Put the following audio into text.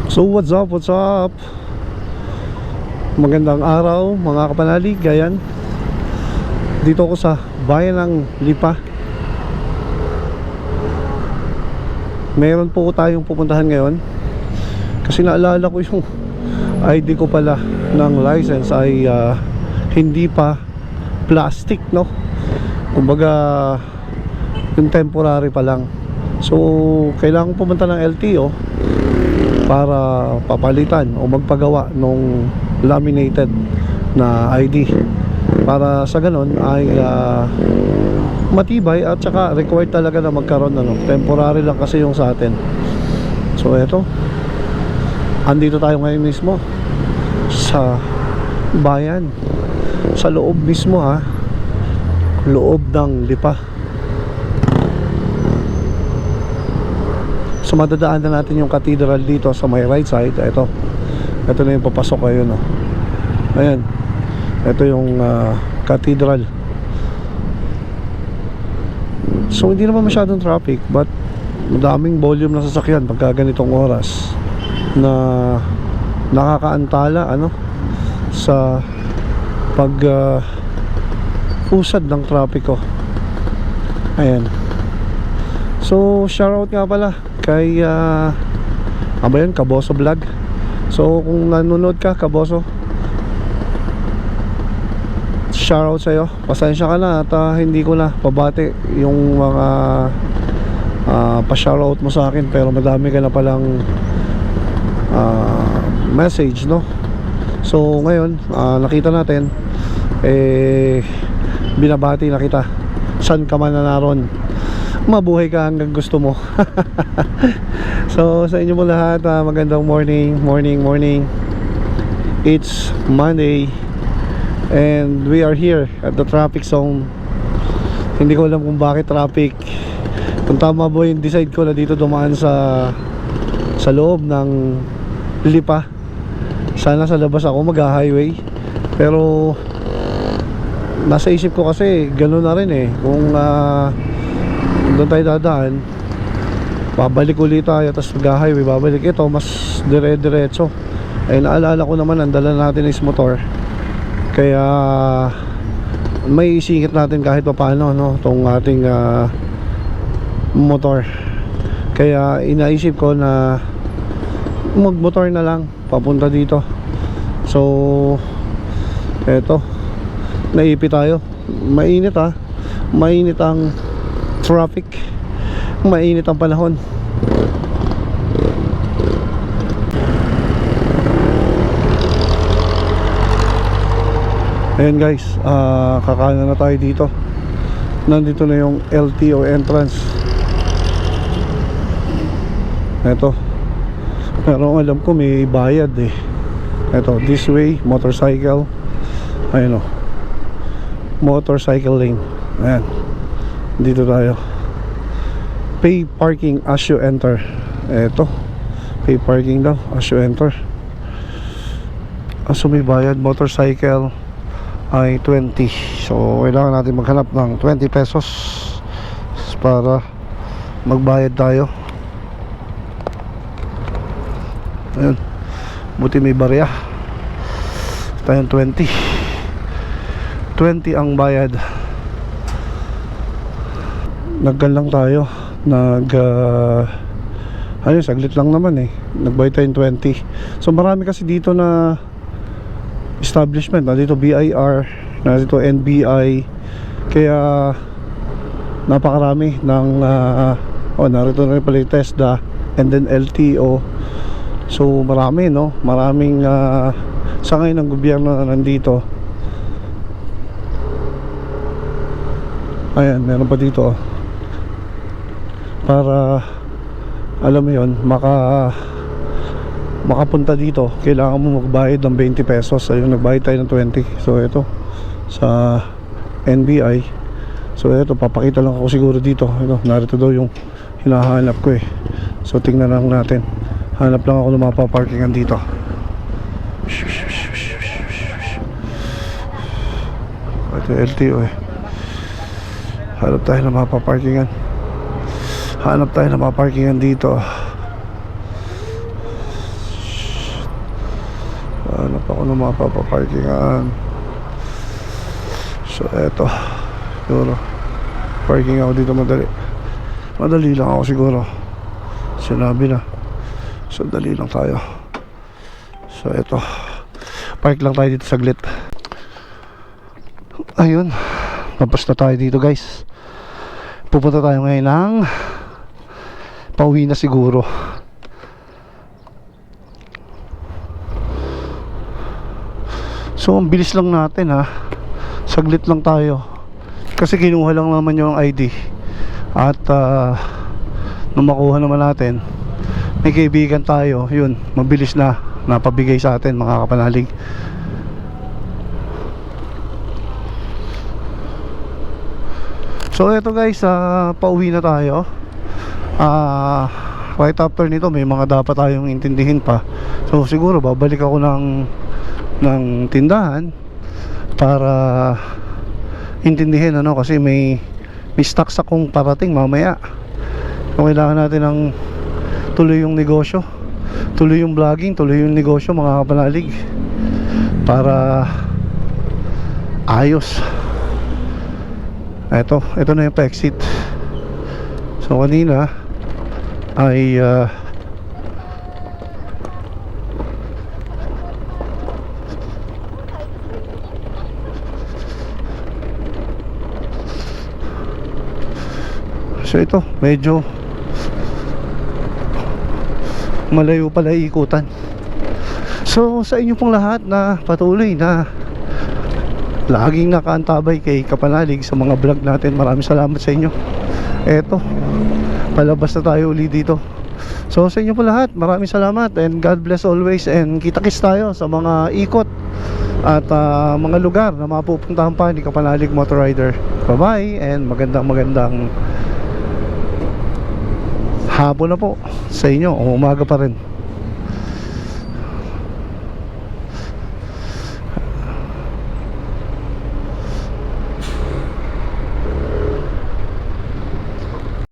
So what's up, what's up? Magandang araw mga kapanalig. Ayan, dito ako sa bayan ng Lipa. Meron po tayong pupuntahan ngayon kasi naalala ko yung ID ko pala ng license ay hindi pa plastic, no? Kumbaga yung temporary pa lang. So kailangan pumunta ng LTO para papalitan o magpagawa nung laminated na ID para sa ganun ay matibay at saka required talaga na magkaroon temporary lang kasi yung sa atin. So eto, andito tayo ngayon mismo sa bayan, sa loob mismo, loob ng Lipa. So madadaan na natin yung cathedral dito sa may right side. Ito na yung papasok kayo, no? Ayan, ito yung cathedral. So hindi naman masyadong traffic, but madaming volume na sasakyan pagka ganitong oras na nakakaantala sa pag usad ng trapiko. Ayan. So shoutout nga pala kay yun, Kaboso Vlog. So kung nanonood ka, Kaboso, shoutout sa'yo. Pasensya ka na at hindi ko na pabati yung mga pa-shoutout mo sa akin, pero madami ka na palang message, no? So ngayon nakita natin, binabati na kita saan ka man na naroon. Mabuhay ka hanggang gusto mo. So sa inyo mo lahat, magandang morning. It's Monday and we are here at the traffic zone. Hindi ko alam kung bakit traffic. Kung tama ba yung decide ko na dito dumaan sa loob ng Lipa. Sana sa labas ako mag-highway, pero nasa isip ko kasi gano'n na rin kung doon tayo dadaan, babalik ulit tayo, tapos mag-highway, babalik. Ito mas dire-diretso. Naalala ko naman ang dala natin is motor, kaya may isingit natin kahit pa paano, no, itong ating motor. Kaya inaisip ko na magmotor na lang papunta dito. So eto, naipi tayo. Mainit, mainit ang traffic, mainit ang panahon. Ayan guys, kakanan na tayo dito. Nandito na yung LTO entrance. Eto, pero alam ko may bayad Eto, this way, motorcycle. Ayun motorcycle lane. Ayan, dito tayo. Pay parking as you enter. Eto, pay parking daw as you enter. So may bayad. Motorcycle ay 20. So kailangan natin maghanap ng 20 pesos para magbayad tayo. Ayun, buti may barya. Tayong 20 ang bayad. Naggan lang tayo, saglit lang naman nagbayad tayong 20. So marami kasi dito na establishment. Nandito BIR, nandito NBI, kaya napakarami ng narito na rin pala yung TESDA and then LTO. So marami, no? Maraming sangay ng gobyerno na nandito. Ayan, meron pa dito para alam mo yun, makapunta dito kailangan mo magbayad ng 20 pesos. Ayun, nagbayad tayo ng 20. So ito sa NBI. So ito, papakita lang ako siguro dito. Ito, narito daw yung hinahanap ko So tingnan lang natin. Hanap lang ako ng mapaparkingan dito. Ito LTO Hanap tayo ng mapaparkingan. Hanap tayo ng mapaparkingan dito. mapapaparkingan. So eto, siguro parking ako dito madali lang ako siguro. Sinabi na, so dali lang tayo. So eto, park lang tayo dito saglit. Ayun, tapos na tayo dito guys. Pupunta tayo ngayon ng pauwi na siguro. So ang bilis lang natin ha, saglit lang tayo kasi kinuha lang naman yung ID. At nung makuha naman natin, may kaibigan tayo, yun, mabilis na napabigay sa atin mga kapanalig. So eto guys, pauwi na tayo. Right after nito may mga dapat tayong intindihin pa. So siguro babalik ako ng tindahan para intindihin ano, kasi may stocks akong parating mamaya. So kailangan natin ng tuloy yung negosyo, tuloy yung vlogging, tuloy yung negosyo mga kapanalig, para ayos. Ito na yung pa-exit. So kanina ay so ito medyo malayo pala ikutan. So sa inyo pong lahat na patuloy na laging nakaantabay kay Kapanalig sa mga vlog natin, maraming salamat sa inyo. Eto, palabas na tayo uli dito. So sa inyo po lahat, maraming salamat and God bless always, and kita-kits tayo sa mga ikot at mga lugar na mapupuntahan pa ni Kapanalig Motor Rider. Bye bye and magandang hapon na po sa inyo o umaga pa rin.